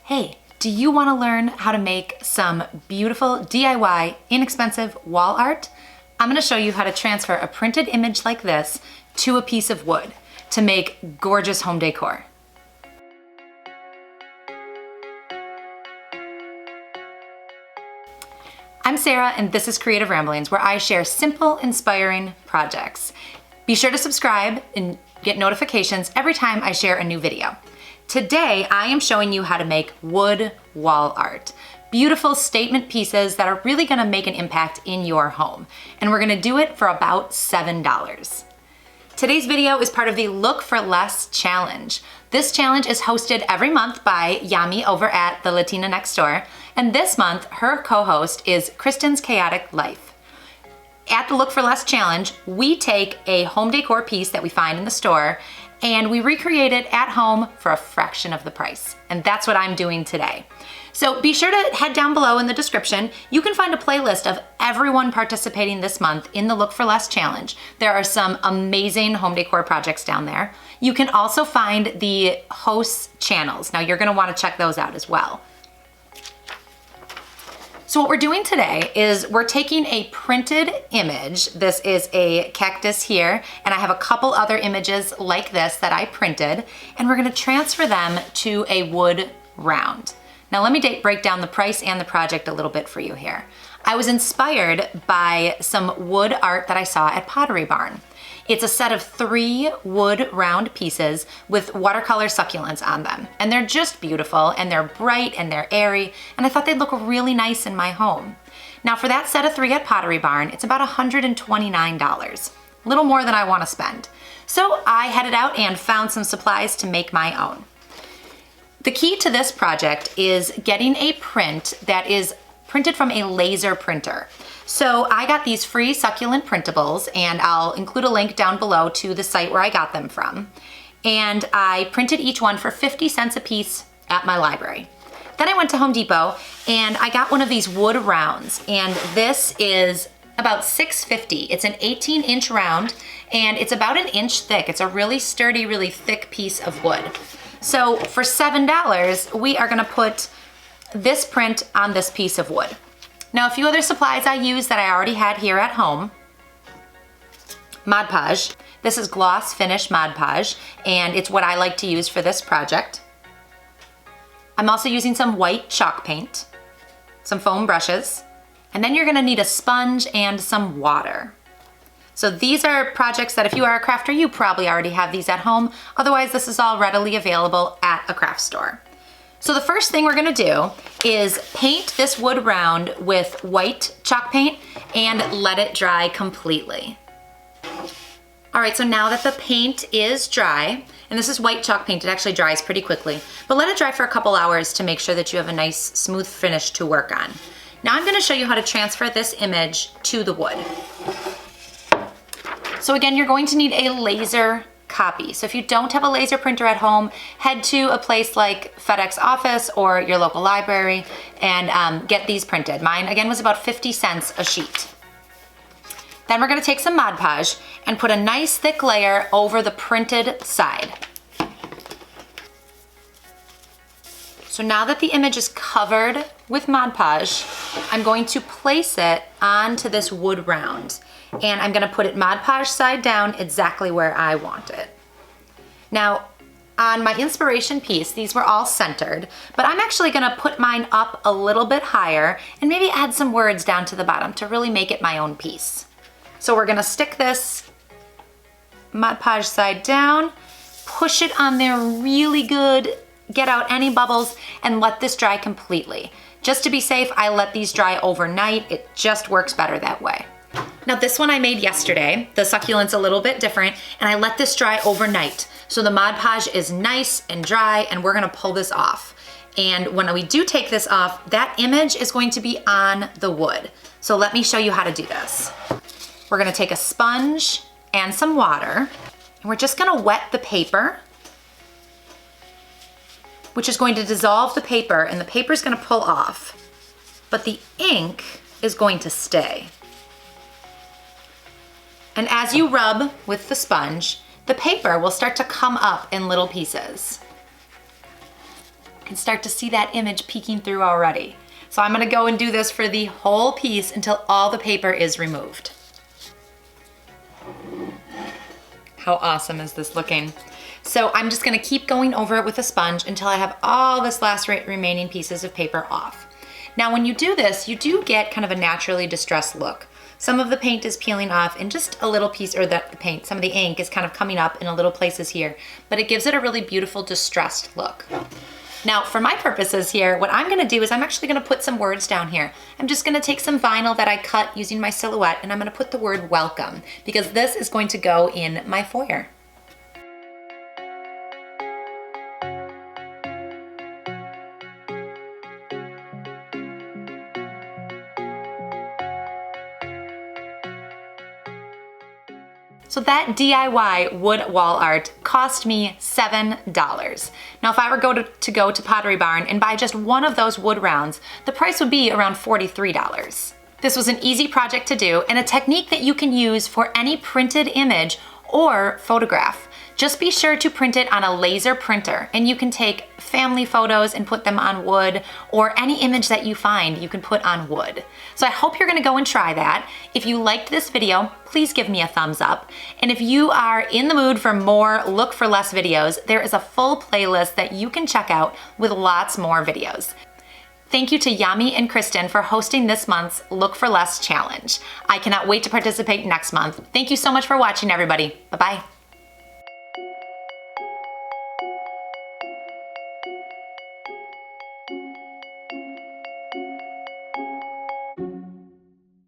Hey, do you want to learn how to make some beautiful DIY, inexpensive wall art? I'm going to show you how to transfer a printed image like this to a piece of wood to make gorgeous home decor. I'm Sarah and this is Creative Ramblings, where I share simple, inspiring projects. Be sure to subscribe and get notifications every time I share a new video. Today, I am showing you how to make wood wall art. Beautiful statement pieces that are really gonna make an impact in your home. And we're gonna do it for about $7. Today's video is part of the Look for Less challenge. This challenge is hosted every month by Yami over at the Latina Next Door. And this month, her co-host is Kristen's Chaotic Life. At the Look for Less challenge, we take a home decor piece that we find in the store and we recreate it at home for a fraction of the price. And that's what I'm doing today. So be sure to head down below in the description. You can find a playlist of everyone participating this month in the Look for Less challenge. There are some amazing home decor projects down there. You can also find the hosts' channels. Now you're gonna wanna check those out as well. So what we're doing today is we're taking a printed image. This is a cactus here, and I have a couple other images like this that I printed, and we're gonna transfer them to a wood round. Now let me break down the price and the project a little bit for you here. I was inspired by some wood art that I saw at Pottery Barn. It's a set of 3 wood round pieces with watercolor succulents on them. And they're just beautiful, and they're bright, and they're airy, and I thought they'd look really nice in my home. Now for that set of 3 at Pottery Barn, it's about $129, a little more than I wanna spend. So I headed out and found some supplies to make my own. The key to this project is getting a print that is printed from a laser printer. So I got these free succulent printables, and I'll include a link down below to the site where I got them from. And I printed each one for 50 cents a piece at my library. Then I went to Home Depot and I got one of these wood rounds, and this is about $6.50. It's an 18-inch round and it's about an inch thick. It's a really sturdy, really thick piece of wood. So for $7, we are gonna put this print on this piece of wood. Now a few other supplies I used that I already had here at home. Mod Podge. This is gloss finish Mod Podge, and it's what I like to use for this project. I'm also using some white chalk paint, some foam brushes, and then you're gonna need a sponge and some water. So these are projects that if you are a crafter, you probably already have these at home. Otherwise, this is all readily available at a craft store. So the first thing we're gonna do is paint this wood round with white chalk paint and let it dry completely. All right, so now that the paint is dry, and this is white chalk paint, it actually dries pretty quickly, but let it dry for a couple hours to make sure that you have a nice smooth finish to work on. Now I'm gonna show you how to transfer this image to the wood. So again, you're going to need a laser copy. So if you don't have a laser printer at home, head to a place like FedEx office or your local library and get these printed. Mine again was about 50 cents a sheet. Then we're gonna take some Mod Podge and put a nice thick layer over the printed side. So now that the image is covered with Mod Podge, I'm going to place it onto this wood round. And I'm gonna put it Mod Podge side down exactly where I want it. Now, on my inspiration piece, these were all centered, but I'm actually gonna put mine up a little bit higher and maybe add some words down to the bottom to really make it my own piece. So we're gonna stick this Mod Podge side down, push it on there really good, get out any bubbles, and let this dry completely. Just to be safe, I let these dry overnight. It just works better that way. Now this one I made yesterday. The succulent's a little bit different, and I let this dry overnight. So the Mod Podge is nice and dry, and we're gonna pull this off. And when we do take this off, that image is going to be on the wood. So let me show you how to do this. We're gonna take a sponge and some water, and we're just gonna wet the paper, which is going to dissolve the paper, and the paper's gonna pull off, but the ink is going to stay. And as you rub with the sponge, the paper will start to come up in little pieces. can start to see that image peeking through already. So I'm gonna go and do this for the whole piece until all the paper is removed. How awesome is this looking? So I'm just gonna keep going over it with a sponge until I have all this last remaining pieces of paper off. Now when you do this, you do get kind of a naturally distressed look. Some of the paint is peeling off and just a little piece, or the paint, some of the ink is kind of coming up in a little places here, but it gives it a really beautiful distressed look. Now for my purposes here, what I'm gonna do is I'm actually gonna put some words down here. I'm just gonna take some vinyl that I cut using my silhouette and I'm gonna put the word welcome because this is going to go in my foyer. So that DIY wood wall art cost me $7. Now if I were to go to Pottery Barn and buy just one of those wood rounds, the price would be around $43. This was an easy project to do and a technique that you can use for any printed image or photograph. Just be sure to print it on a laser printer and you can take family photos and put them on wood, or any image that you find you can put on wood. So I hope you're gonna go and try that. If you liked this video, please give me a thumbs up. And if you are in the mood for more Look for Less videos, there is a full playlist that you can check out with lots more videos. Thank you to Yami and Kristen for hosting this month's Look for Less challenge. I cannot wait to participate next month. Thank you so much for watching, everybody. Bye-bye.